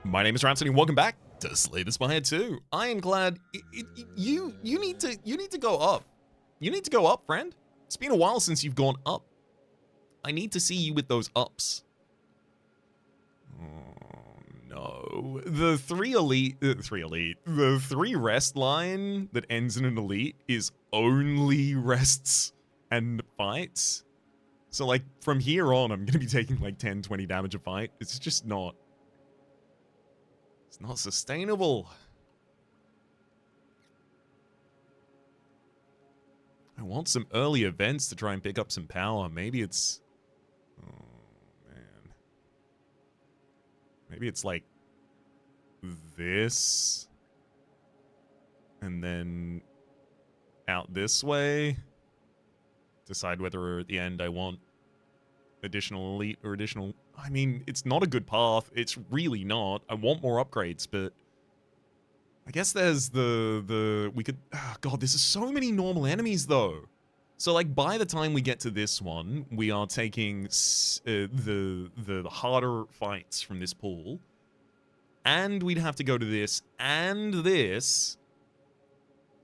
My name is Rhapsody, and welcome back to Slay the Spire 2. I am glad you need to go up. You need to go up, friend. It's been a while since you've gone up. I need to see you with those ups. Oh no. The three rest line that ends in an elite is only rests and fights. So like from here on, I'm gonna be taking like 10, 20 damage a fight. It's just not. It's not sustainable. I want some early events to try and pick up some power. Maybe it's... Oh, man. Maybe it's like this. And then out this way. Decide whether at the end I want additional elite or additional... I mean, it's not a good path. It's really not. I want more upgrades, but... I guess there's we could... Oh God, there's so many normal enemies, though. So, like, by the time we get to this one, we are taking the harder fights from this pool. And we'd have to go to this and this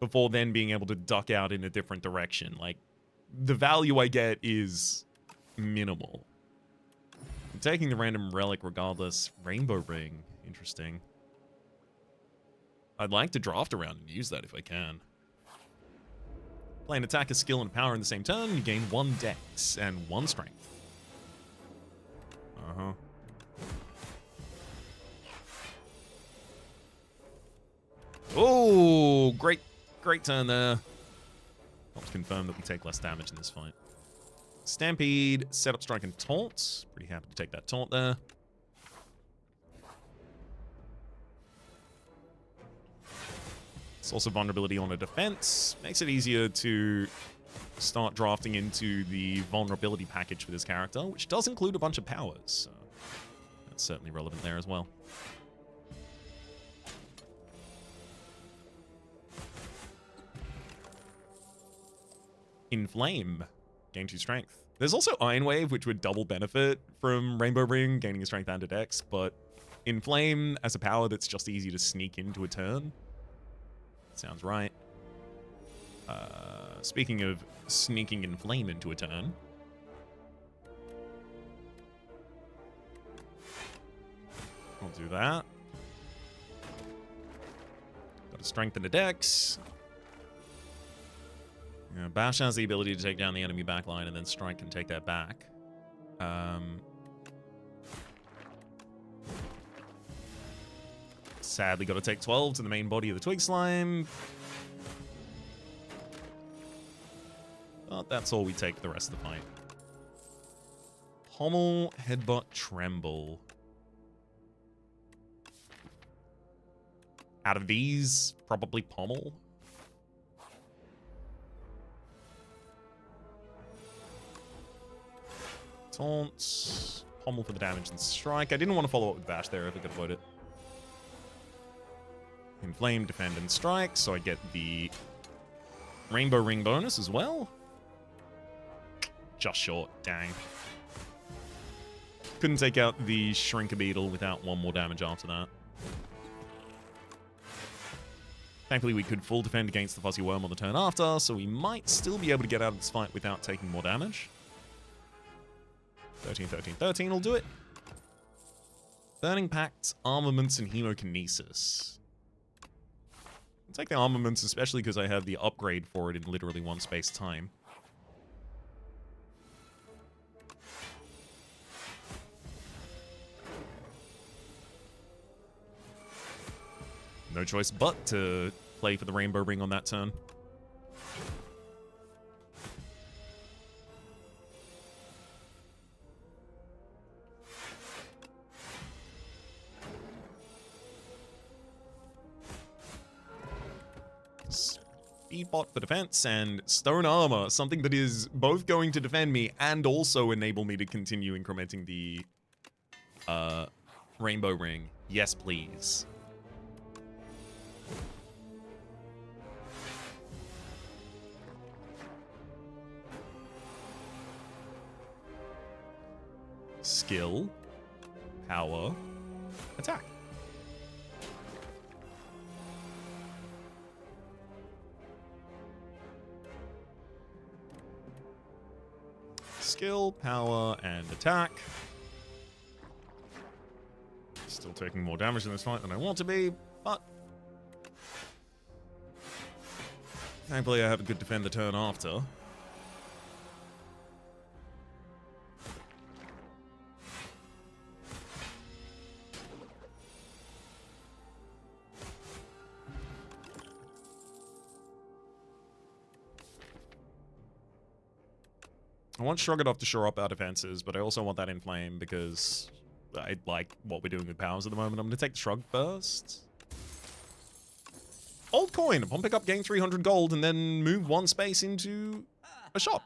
before then being able to duck out in a different direction. Like, the value I get is minimal. I'm taking the random relic regardless. Rainbow ring. Interesting. I'd like to draft around and use that if I can. Play an attack, a skill, and power in the same turn. You gain 1 dex and 1 strength. Uh-huh. Oh, great turn there. Helps confirm that we take less damage in this fight. Stampede, setup, strike, and taunt. Pretty happy to take that taunt there. It's also vulnerability on a defense. Makes it easier to start drafting into the vulnerability package for this character, which does include a bunch of powers. So that's certainly relevant there as well. Inflame. Gain 2 strength. There's also Iron Wave, which would double benefit from Rainbow Ring, gaining a strength and a dex, but Inflame as a power that's just easy to sneak into a turn. Sounds right. Speaking of sneaking Inflame into a turn. I'll do that. Got a strength and a dex. Yeah, Bash has the ability to take down the enemy backline, and then Strike can take that back. Sadly, got to take 12 to the main body of the Twig Slime. But that's all we take the rest of the fight. Pommel, Headbutt, Tremble. Out of these, probably Pommel. Taunt, Pommel for the damage and strike. I didn't want to follow up with Bash there if I could avoid it. Inflame, defend, and strike, so I get the Rainbow Ring bonus as well. Just short, dang. Couldn't take out the Shrink-a-Beetle without 1 more damage after that. Thankfully, we could full defend against the Fuzzy Worm on the turn after, so we might still be able to get out of this fight without taking more damage. 13, 13, 13 will do it. Burning Pacts, Armaments, and Hemokinesis. I'll take the Armaments, especially because I have the upgrade for it in literally 1 space time. No choice but to play for the Rainbow Ring on that turn. Speedbot for defense, and Stone Armor, something that is both going to defend me and also enable me to continue incrementing the Rainbow Ring. Yes, please. Skill, power, attack. skill, power, and attack. Still taking more damage in this fight than I want to be, but thankfully I have a good defend the turn after. I want Shrug It Off to shore up our defenses, but I also want that Inflame because I like what we're doing with powers at the moment. I'm going to take the Shrug first. Old coin. Upon pickup, gain 300 gold and then move one space into a shop.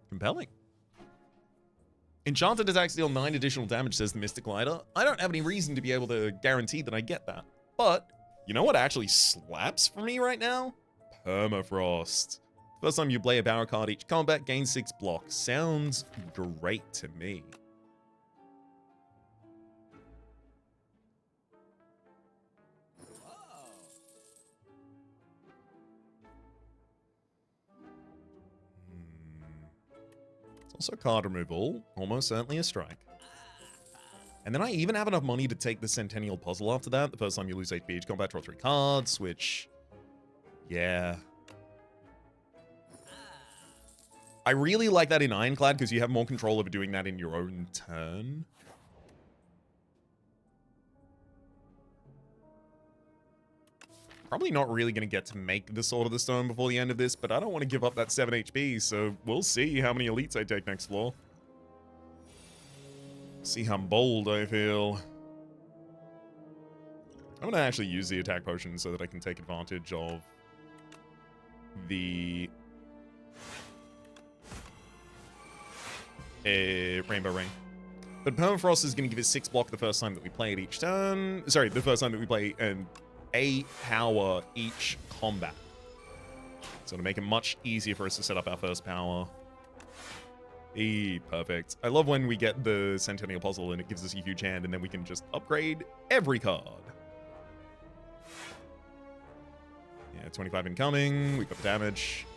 Compelling. Enchanted attacks deal 9 additional damage, says the Mystic Glider. I don't have any reason to be able to guarantee that I get that. But, you know what actually slaps for me right now? Permafrost. First time you play a power card each combat, gain 6 blocks. Sounds great to me. It's also card removal, almost certainly a strike. And then I even have enough money to take the Centennial Puzzle after that. The first time you lose HP each combat, draw 3 cards, which, yeah. I really like that in Ironclad because you have more control over doing that in your own turn. Probably not really going to get to make the Sword of the Stone before the end of this, but I don't want to give up that 7 HP, so we'll see how many elites I take next floor. See how bold I feel. I'm going to actually use the attack potion so that I can take advantage of the Rainbow Ring. But Permafrost is going to give us 6 block the first time that we play it each turn. Sorry, the first time that we play and 8 power each combat. So to make it much easier for us to set up our first power. Perfect. I love when we get the Centennial Puzzle and it gives us a huge hand and then we can just upgrade every card. Yeah, 25 incoming. We've got the damage.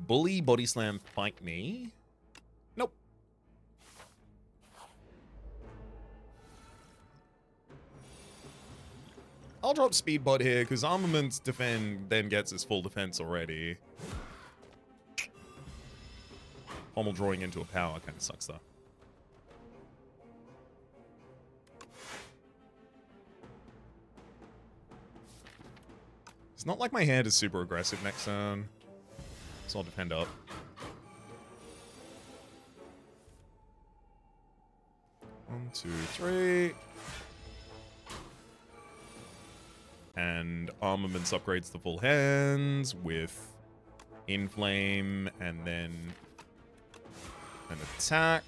Bully, Body Slam, Fight Me. Nope. I'll drop Speedbot here, because Armament Defend then gets his full defense already. Pommel drawing into a power kind of sucks, though. It's not like my hand is super aggressive next turn. So I'll defend up. One, two, three. And Armaments upgrades the full hands with Inflame and then an attack.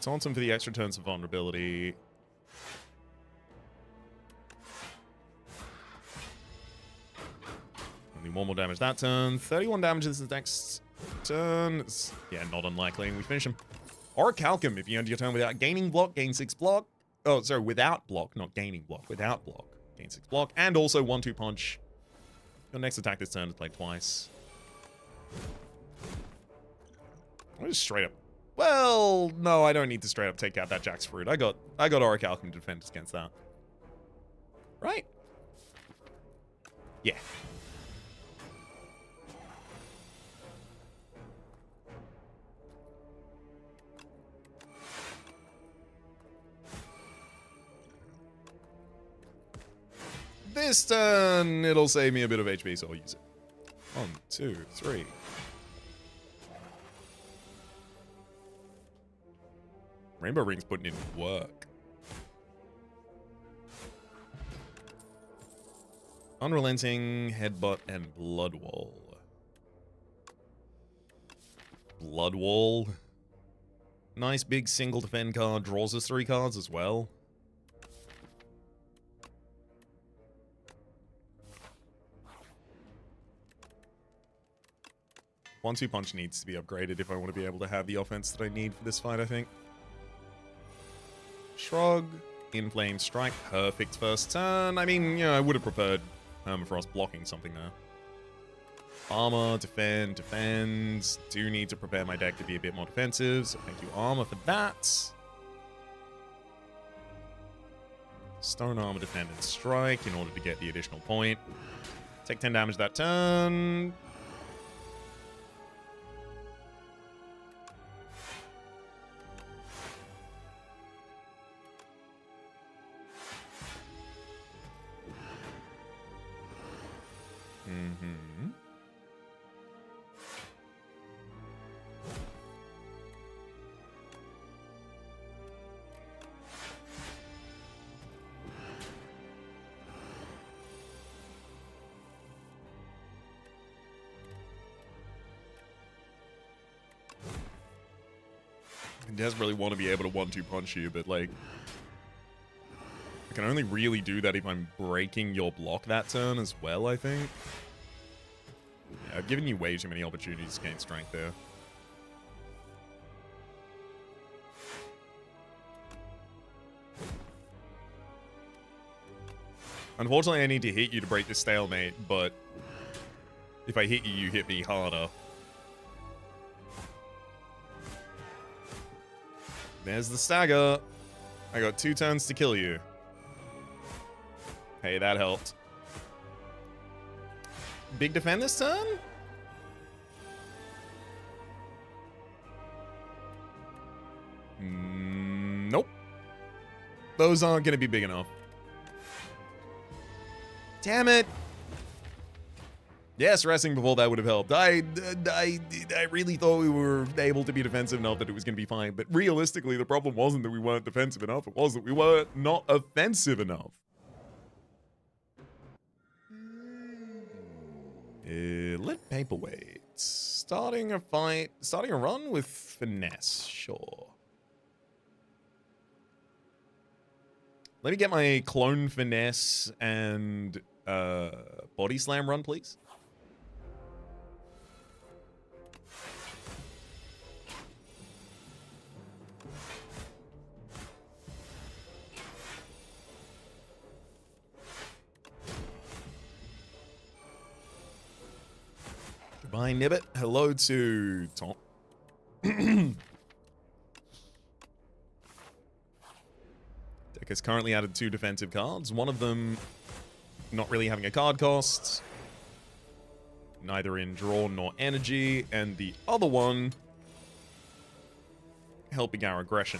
Taunt him for the extra turns of vulnerability. Only 1 more damage that turn. 31 damage this next turn. It's, yeah, not unlikely. And we finish him. Orichalcum, if you end your turn without gaining block, gain 6 block. Oh, sorry, without block, not gaining block. Without block, gain 6 block. And also 1-2 punch. Your next attack this turn is played twice. I'll just straight up. Well, no, I don't need to straight up take out that Jack's Fruit. I got Orichalcum to defend against that. Right? Yeah. This turn, it'll save me a bit of HP, so I'll use it. 1, 2, 3. Rainbow Ring's putting in work. Unrelenting, Headbutt, and Blood Wall. Blood Wall. Nice big single defend card. Draws us 3 cards as well. 1-2 punch needs to be upgraded if I want to be able to have the offense that I need for this fight, I think. Shrug. Inflame strike. Perfect first turn. I mean, I would have preferred Permafrost blocking something there. Armor, defend, defend. Do need to prepare my deck to be a bit more defensive, so thank you, Armor, for that. Stone Armor, defend, and strike in order to get the additional point. Take 10 damage that turn. He doesn't really want to be able to 1-2 punch you, but like, I can only really do that if I'm breaking your block that turn as well, I think. Yeah, I've given you way too many opportunities to gain strength there. Unfortunately, I need to hit you to break the stalemate, but if I hit you, you hit me harder. There's the stagger. I got 2 turns to kill you. Hey, that helped. Big defend this turn? Nope. Those aren't going to be big enough. Damn it. Yes, resting before that would have helped. I really thought we were able to be defensive enough that it was going to be fine. But realistically, the problem wasn't that we weren't defensive enough. It was that we were not offensive enough. Lit Paperweight. Starting a run with finesse, sure. Let me get my clone finesse and body slam run, please. Goodbye, Nibbit. Hello to Tom. Deck has currently added 2 defensive cards. One of them not really having a card cost, neither in draw nor energy, and the other one helping our aggression.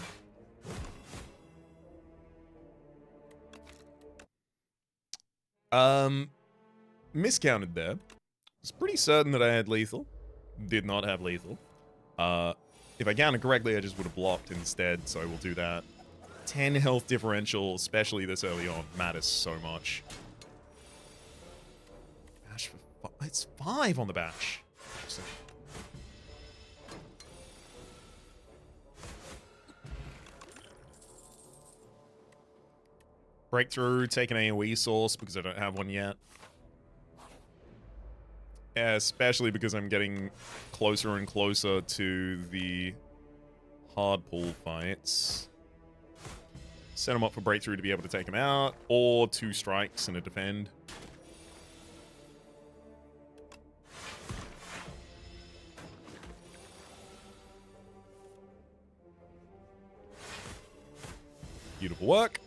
Miscounted there. Was pretty certain that I had lethal. Did not have lethal. If I counted correctly, I just would have blocked instead, so I will do that. 10 health differential, especially this early on, matters so much. Bash for it's 5 on the bash. Breakthrough, take an AoE source because I don't have one yet. Especially because I'm getting closer and closer to the hard pull fights. Set them up for breakthrough to be able to take them out, or 2 strikes and a defend. Beautiful work.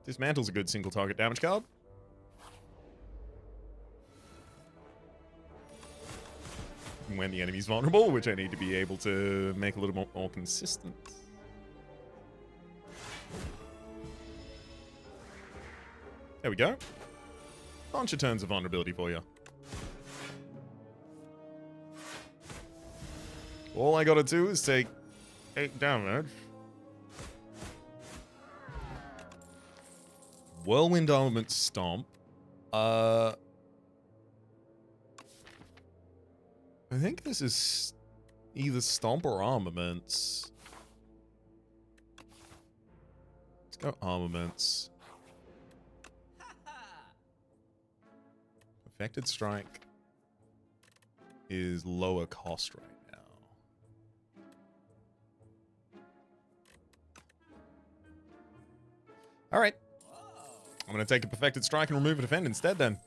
Dismantle's a good single target damage card. When the enemy's vulnerable, which I need to be able to make a little more consistent. There we go. Bunch of turns of vulnerability for you. All I gotta do is take 8 damage. Whirlwind Armament Stomp. I think this is either Stomp or Armaments. Let's go Armaments. Perfected Strike is lower cost right now. All right. I'm going to take a Perfected Strike and remove a Defend instead then.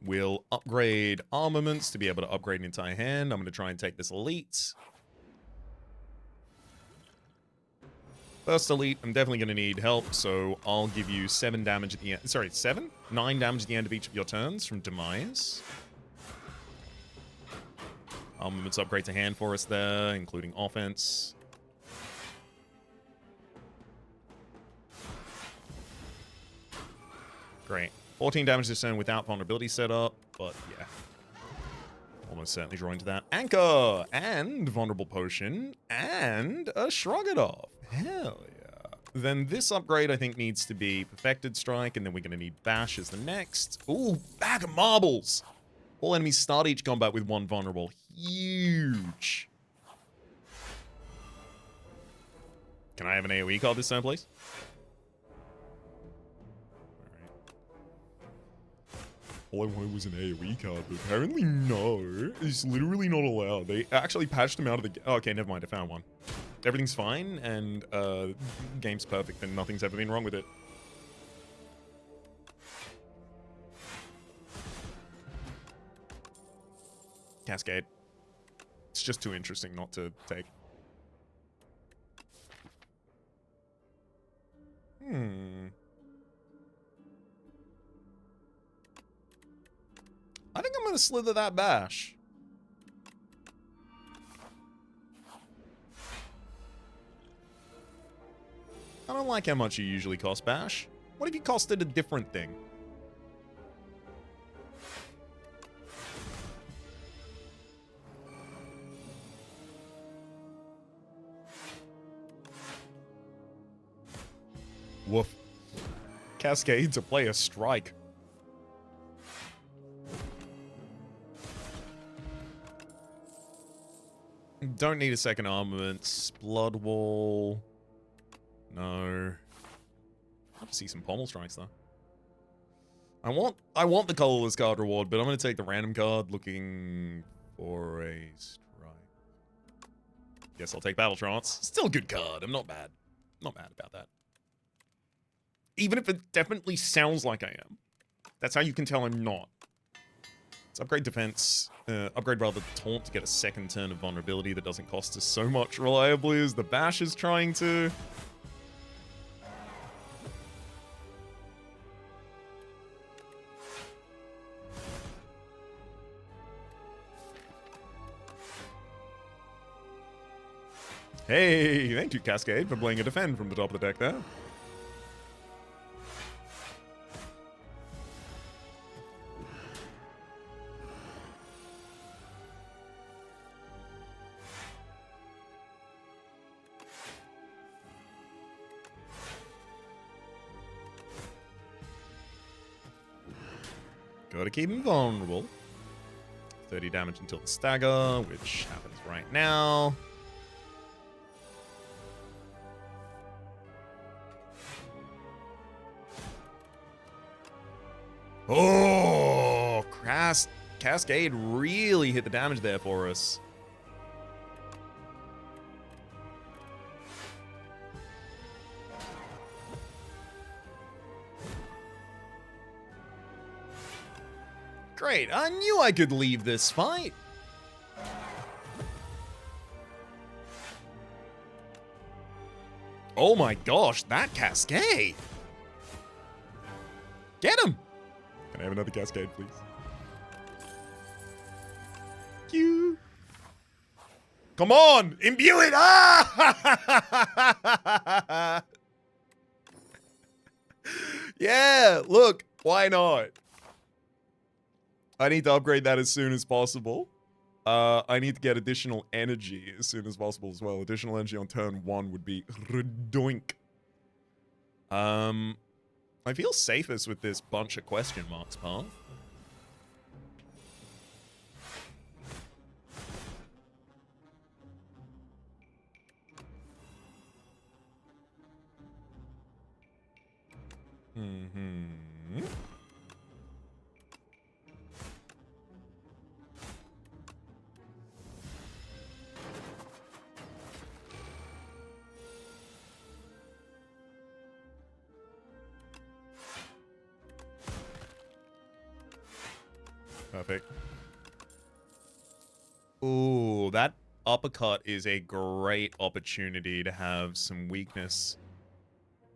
We'll upgrade armaments to be able to upgrade an entire hand. I'm going to try and take this Elite. First Elite, I'm definitely going to need help, so I'll give you 7 damage at the end. Sorry, 7? 9 damage at the end of each of your turns from Demise. Armaments upgrade to hand for us there, including offense. Great. 14 damage this turn without vulnerability set up, but yeah. Almost certainly draw into that. Anchor! And Vulnerable Potion. And a Shrug It Off. Hell yeah. Then this upgrade, I think, needs to be Perfected Strike, and then we're going to need Bash as the next. Ooh, Bag of Marbles! All enemies start each combat with 1 vulnerable. Huge. Can I have an AoE card this turn, please? All I wanted was an AoE card, but apparently no. It's literally not allowed. They actually patched them out of the game. Oh, okay, never mind. I found one. Everything's fine, and game's perfect, and nothing's ever been wrong with it. Cascade. It's just too interesting not to take. I think I'm going to slither that Bash. I don't like how much you usually cost, Bash. What if you costed a different thing? Woof. Cascade to play a strike. Don't need a second armaments. Blood Wall. No. I'd love to see some pommel strikes though. I want the colorless card reward, but I'm gonna take the random card looking for a strike. Guess I'll take Battle Trance. Still a good card. I'm not bad. Not mad about that. Even if it definitely sounds like I am. That's how you can tell I'm not. Let's upgrade defense. Upgrade rather taunt to get a second turn of vulnerability that doesn't cost us so much reliably as the Bash is trying to. Hey, thank you, Cascade, for playing a defend from the top of the deck there. Gotta keep him vulnerable. 30 damage until the stagger, which happens right now. Oh, Cascade really hit the damage there for us. Great, I knew I could leave this fight. Oh my gosh, that Cascade. Get him. Can I have another Cascade, please? Thank you. Come on, imbue it! Ah! Yeah, look, why not? I need to upgrade that as soon as possible. I need to get additional energy as soon as possible as well. Additional energy on turn 1 would be redoink. I feel safest with this bunch of question marks path. Perfect. Ooh, that uppercut is a great opportunity to have some weakness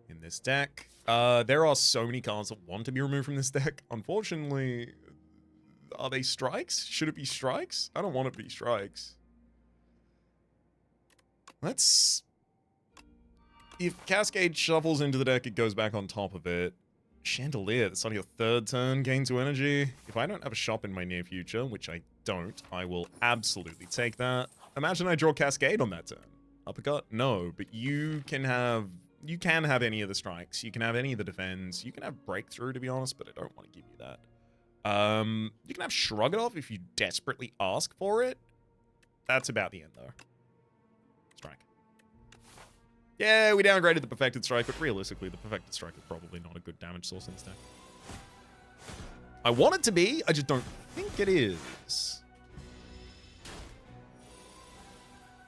in this deck. There are so many cards that want to be removed from this deck. Unfortunately, are they strikes? Should it be strikes? I don't want it to be strikes. Let's... If Cascade shuffles into the deck, it goes back on top of it. Chandelier, that's on your third turn, gain 2 energy. If I don't have a shop in my near future, which I don't, I will absolutely take that. Imagine I draw Cascade on that turn. Uppercut? No, but you can have any of the strikes. You can have any of the defends. You can have breakthrough, to be honest, but I don't want to give you that. You can have Shrug It Off if you desperately ask for it. That's about the end, though. Strike. Yeah, we downgraded the Perfected Strike, but realistically, the Perfected Strike is probably not a good damage source in this deck. I want it to be, I just don't think it is.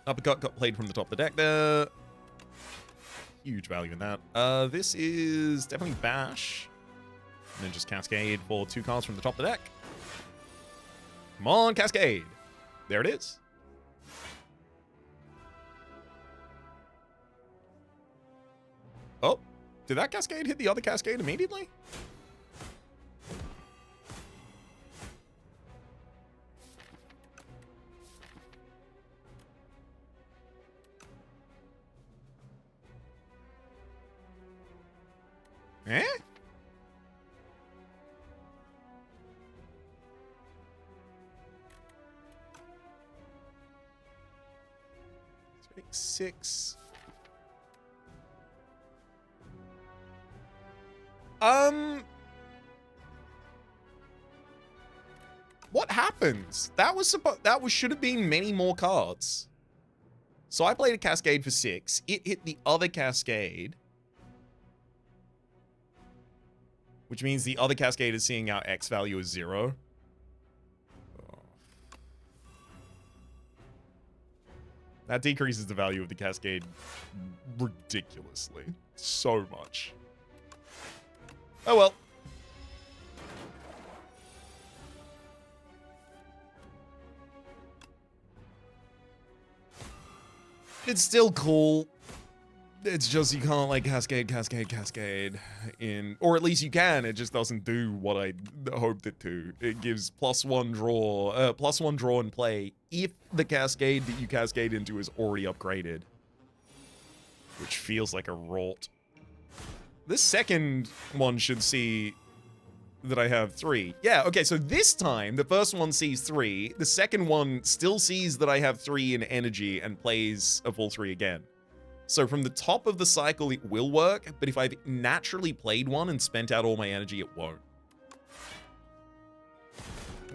Uppercut got played from the top of the deck there. Huge value in that. This is definitely Bash. And then just Cascade for 2 cards from the top of the deck. Come on, Cascade. There it is. Oh, did that Cascade hit the other Cascade immediately? Eh? Six. What happens? That should have been many more cards. So I played a Cascade for 6. It hit the other Cascade. Which means the other Cascade is seeing our X value as 0. Oh. That decreases the value of the Cascade ridiculously. So much. Oh well. It's still cool. It's just you can't like Cascade in, or at least you can. It just doesn't do what I hoped it to. It gives +1 draw and play if the Cascade that you Cascade into is already upgraded, which feels like a rot. This second one should see that I have 3. Yeah, okay, so this time the first one sees 3. The second one still sees that I have 3 in energy and plays a full 3 again. So from the top of the cycle, it will work, but if I've naturally played one and spent out all my energy, it won't.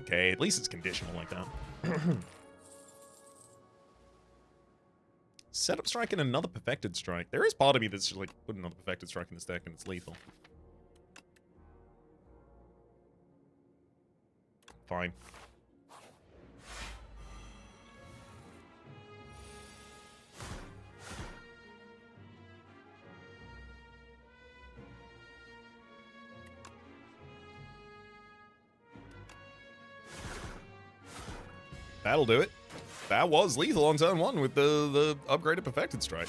Okay, at least it's conditional like that. Setup Strike and another Perfected Strike. There is part of me that's just like, put another Perfected Strike in this deck and it's lethal. Fine. That'll do it. That was lethal on turn 1 with the upgraded Perfected Strike.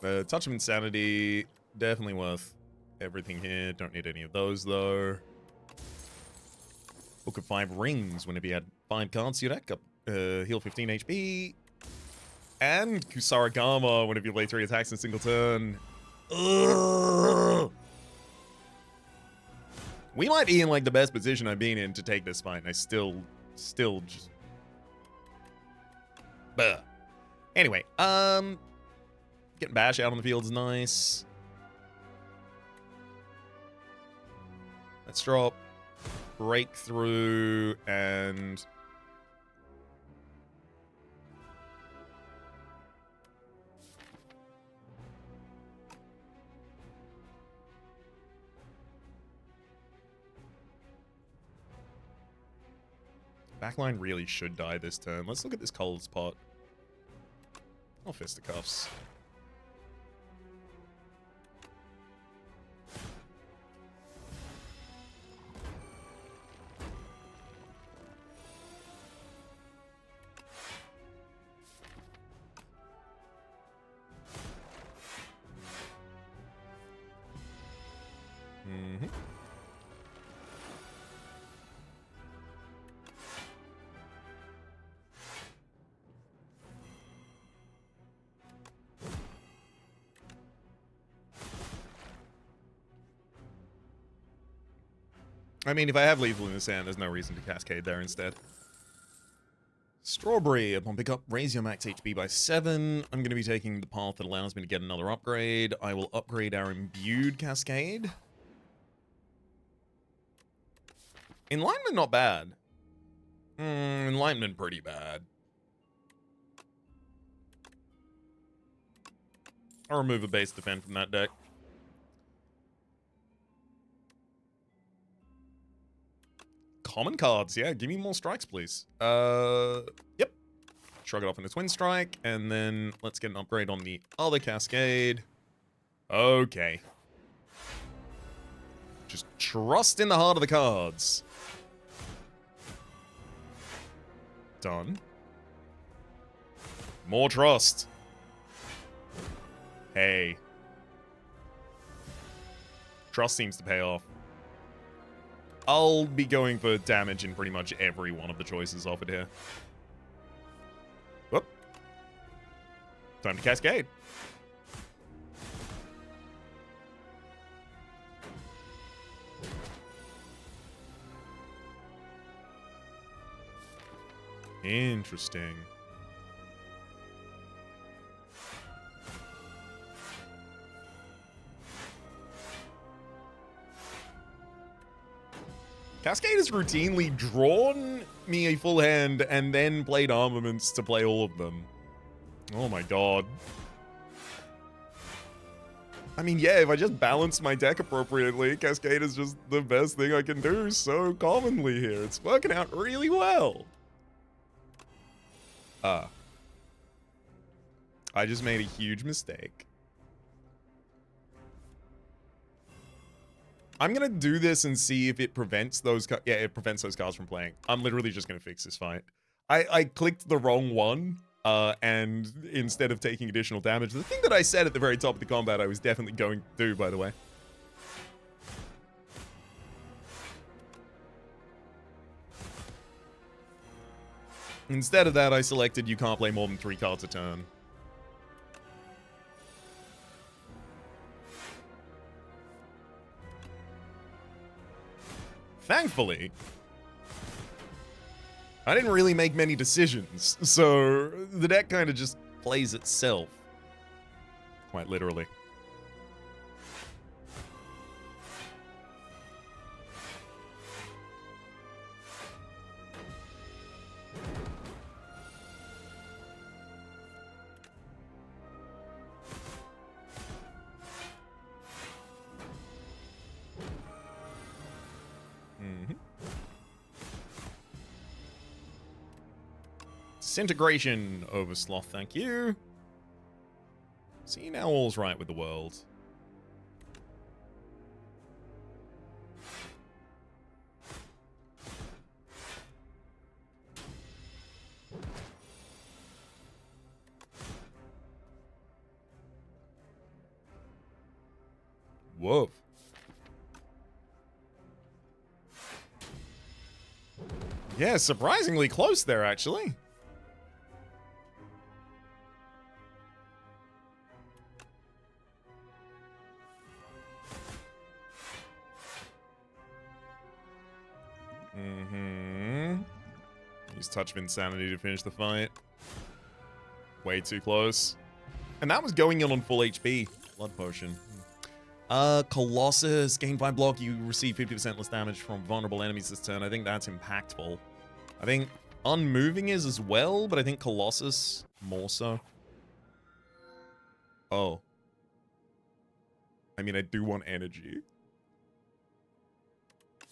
The Touch of Insanity, definitely worth everything here. Don't need any of those, though. Book of 5 Rings whenever you had 5 cards to your deck. Heal 15 HP. And Kusarigama whenever you play 3 attacks in a single turn. Ugh. We might be in, like, the best position I've been in to take this fight, and I still just... Bah. Anyway, getting Bash out on the field is nice. Let's drop Breakthrough and... Backline really should die this turn. Let's look at this Cold's Pot. Oh, Fisticuffs. Mm-hmm. I mean, if I have lethal in the sand, there's no reason to Cascade there instead. Strawberry, upon pickup, raise your max HP by 7. I'm going to be taking the path that allows me to get another upgrade. I will upgrade our imbued Cascade. Enlightenment, not bad. Enlightenment, pretty bad. I'll remove a base defend from that deck. Common cards, yeah. Give me more strikes, please. Yep. Shrug it off into Twin Strike, and then let's get an upgrade on the other Cascade. Okay. Just trust in the heart of the cards. Done. More trust. Hey. Trust seems to pay off. I'll be going for damage in pretty much every one of the choices offered here. Whoop. Time to Cascade. Interesting. Cascade has routinely drawn me a full hand and then played armaments to play all of them. Oh my god. I mean, yeah, if I just balance my deck appropriately, Cascade is just the best thing I can do so commonly here. It's working out really well. I just made a huge mistake. I'm gonna do this and see if it prevents those. Yeah, it prevents those cards from playing. I'm literally just gonna fix this fight. I clicked the wrong one, and instead of taking additional damage, the thing that I said at the very top of the combat, I was definitely going to do, by the way. Instead of that, I selected you can't play more than 3 cards a turn. Thankfully, I didn't really make many decisions, so the deck kind of just plays itself. Quite literally. Disintegration over Sloth, thank you. See, now all's right with the world. Whoa. Yeah, surprisingly close there, actually. Use Touch of Insanity to finish the fight. Way too close. And that was going in on full HP. Blood Potion. Colossus. Gain 5 block. You receive 50% less damage from vulnerable enemies this turn. I think that's impactful. I think Unmoving is as well, but I think Colossus more so. Oh. I mean, I do want energy.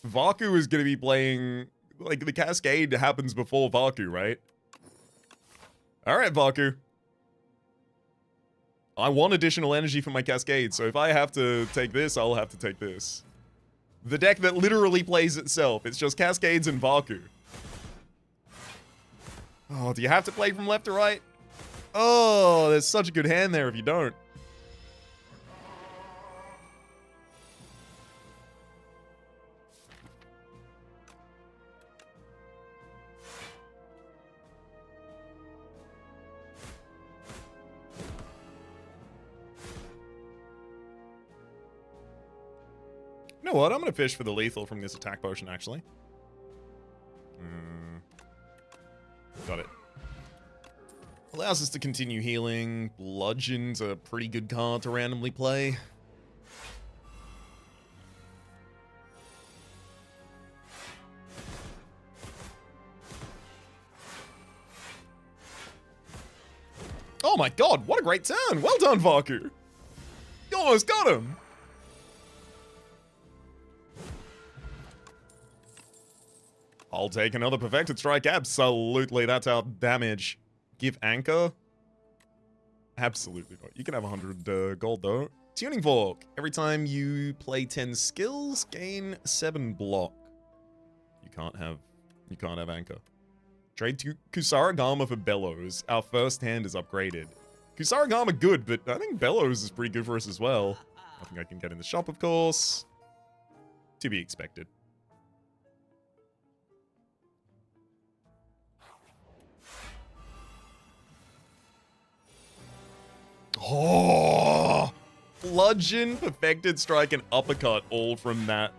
Vakuu is going to be playing... Like, the Cascade happens before Vakuu, right? Alright, Vakuu. I want additional energy from my Cascade, so if I have to take this, I'll have to take this. The deck that literally plays itself. It's just Cascades and Vakuu. Oh, do you have to play from left to right? Oh, there's such a good hand there if you don't. You know what? I'm going to fish for the lethal from this attack potion, actually. Got it. Allows us to continue healing. Bludgeon's a pretty good card to randomly play. Oh my god, what a great turn! Well done, Vakuu! You almost got him! I'll take another perfected strike. Absolutely, that's our damage. Give anchor? Absolutely not. You can have 100 gold though. Tuning fork. Every time you play 10 skills, gain 7 block. You can't have anchor. Trade to Kusarigama for Bellows. Our first hand is upgraded. Kusarigama good, but I think Bellows is pretty good for us as well. Nothing I can get in the shop, of course. To be expected. Oh! Bludgeon, perfected strike, and uppercut all from that.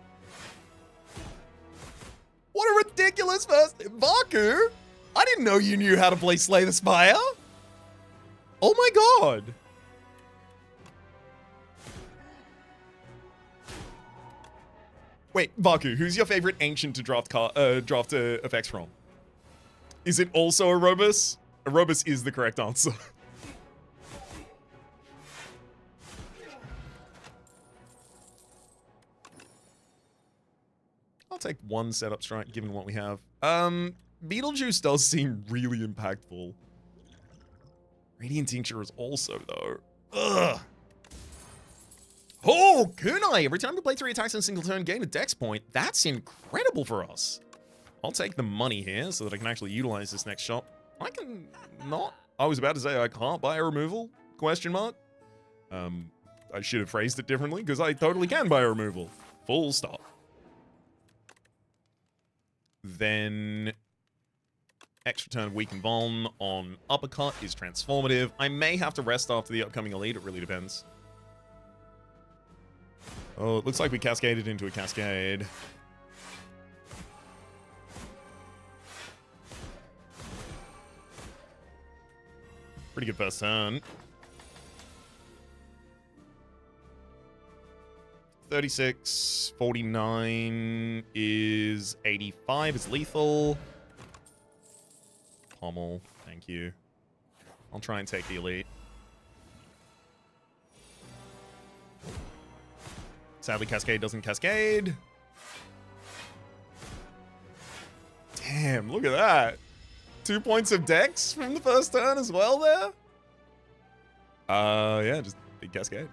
What a ridiculous first... Vakuu! I didn't know you knew how to play Slay the Spire! Oh my god! Wait, Vakuu, who's your favorite ancient to draft effects from? Is it also Aerobus? Aerobus is the correct answer. I'll take one setup strike given what we have. Beetlejuice does seem really impactful. Radiant Tincture is also, though. Ugh. Oh, Kunai! Every time we play 3 attacks in a single turn, gain a dex point. That's incredible for us. I'll take the money here so that I can actually utilize this next shop. I can not. I was about to say I can't buy a removal? Question mark. I should have phrased it differently because I totally can buy a removal. Full stop. Then extra turn of Weaken Vuln on Uppercut is transformative. I may have to rest after the upcoming elite. It really depends. Oh, it looks like we cascaded into a Cascade. Pretty good first turn. 36, 49 is 85. It's lethal. Pommel, thank you. I'll try and take the elite. Sadly, Cascade doesn't cascade. Damn, look at that. 2 points of dex from the first turn as well there. Yeah, just big Cascade.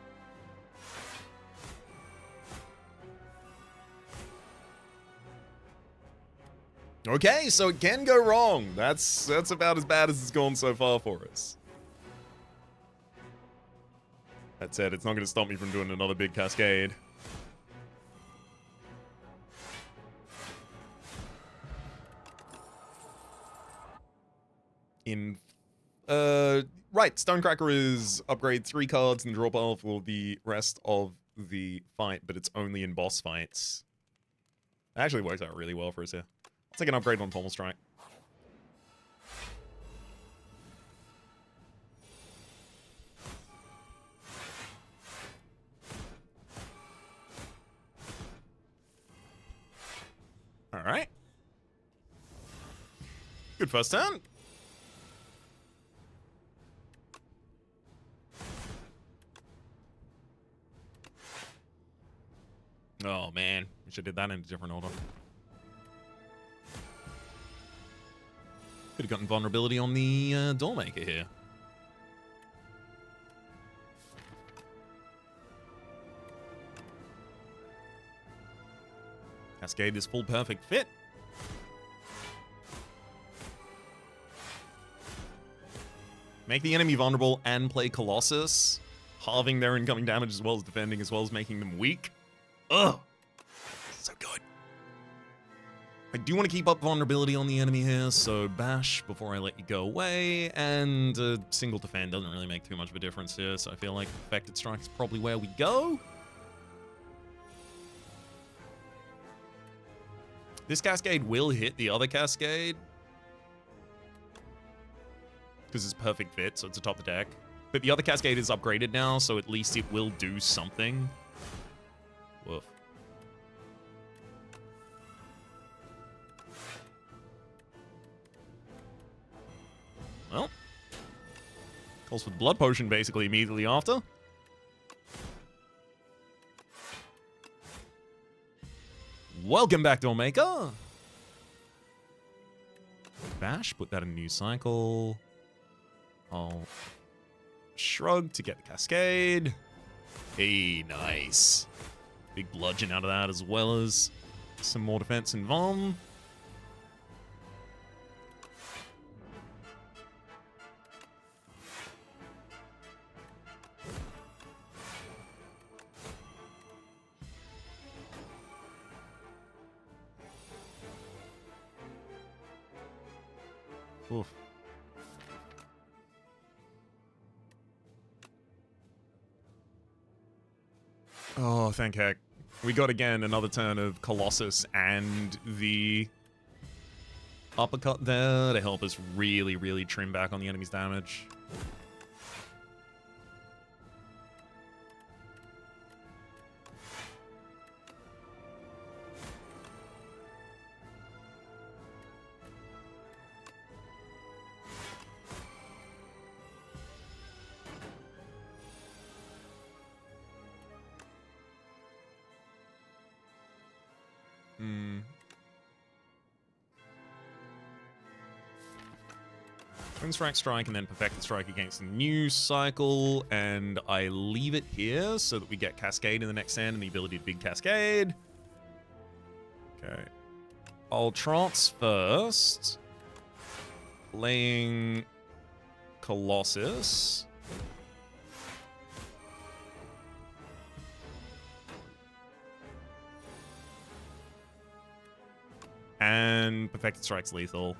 Okay, so it can go wrong. That's about as bad as it's gone so far for us. That said, it's not going to stop me from doing another big Cascade. Right, Stonecracker is upgrade 3 cards in the draw pile for the rest of the fight, but it's only in boss fights. It actually works out really well for us here. I'll take an upgrade on Pommel Strike. Alright. Good first turn. Oh man, we should have did that in a different order. Could have gotten vulnerability on the Doormaker here. Cascade is full perfect fit. Make the enemy vulnerable and play Colossus, halving their incoming damage as well as defending, as well as making them weak. Ugh. So good. I do want to keep up vulnerability on the enemy here, so bash before I let you go away, and single defend doesn't really make too much of a difference here, so I feel like Perfected Strike is probably where we go. This Cascade will hit the other Cascade. Because it's perfect fit, so it's atop the deck. But the other Cascade is upgraded now, so at least it will do something. Woof. Well. Calls for the Blood Potion basically immediately after. Welcome back, Doormaker. Bash, put that in a new cycle. I'll shrug to get the Cascade. Hey, nice. Big bludgeon out of that, as well as some more defense and Vom. Oof. Oh, thank heck. We got, again, another turn of Colossus and the uppercut there to help us really, really trim back on the enemy's damage. Twin Strike, and then Perfected Strike against the new cycle, and I leave it here so that we get Cascade in the next hand and the ability to big Cascade. Okay. I'll trance first. Playing Colossus. And Perfected Strike's lethal.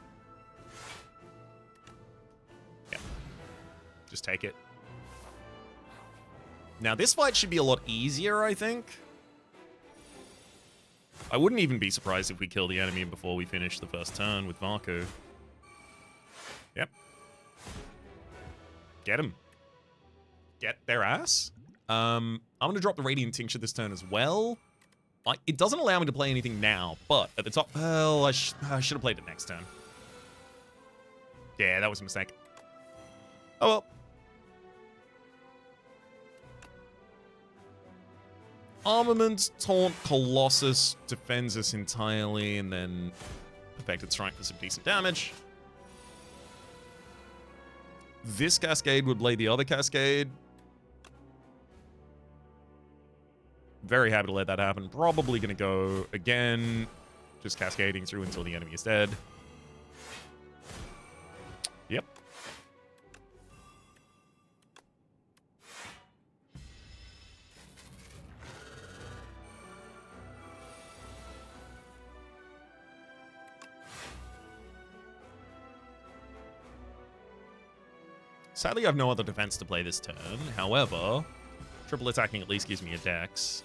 Yeah. Just take it. Now, this fight should be a lot easier, I think. I wouldn't even be surprised if we kill the enemy before we finish the first turn with Vakuu. Yep. Get him. Get their ass. I'm going to drop the Radiant Tincture this turn as well. It doesn't allow me to play anything now, but at the top... Well, I should have played it next turn. Yeah, that was a mistake. Oh, well. Armament, Taunt, Colossus defends us entirely, and then Perfected Strike for some decent damage. This Cascade would play the other Cascade. Very happy to let that happen. Probably going to go again, just cascading through until the enemy is dead. Yep. Sadly, I have no other defense to play this turn. However, triple attacking at least gives me a dex.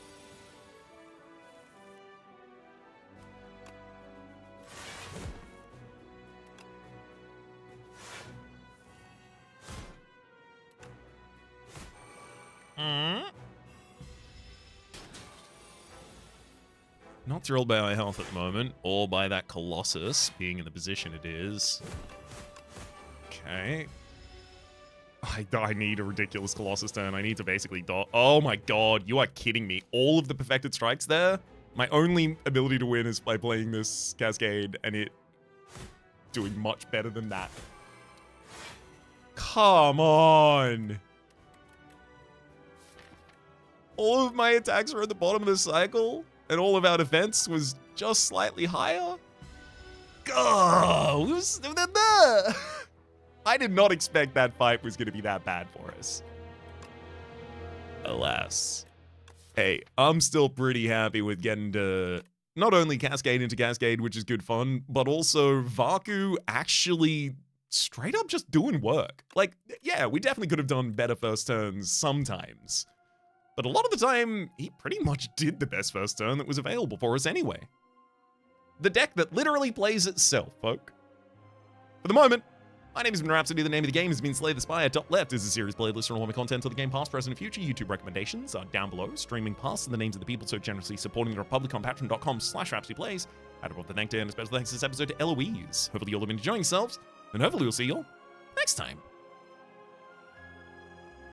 Not thrilled by my health at the moment, or by that Colossus being in the position it is. Okay. I need a ridiculous Colossus turn. I need to basically dodge. Oh my god, you are kidding me. All of the Perfected Strikes there? My only ability to win is by playing this Cascade, and it doing much better than that. Come on! All of my attacks were at the bottom of the cycle, and all of our defense was just slightly higher? God, I did not expect that fight was going to be that bad for us. Alas. Hey, I'm still pretty happy with getting to not only Cascade into Cascade, which is good fun, but also Vakuu actually straight up just doing work. Like, yeah, we definitely could have done better first turns sometimes. But a lot of the time, he pretty much did the best first turn that was available for us anyway. The deck that literally plays itself, folk. For the moment, my name has been Rhapsody. The name of the game has been Slay the Spire. Top left is a series playlist for all of my content of the game past, present, and future. YouTube recommendations are down below. Streaming past and the names of the people so generously supporting the Republic on patreon.com/RhapsodyPlays. Add up the thank you and a special thanks this episode to Eloise. Hopefully you'll have been enjoying yourselves, and hopefully we'll see you all next time.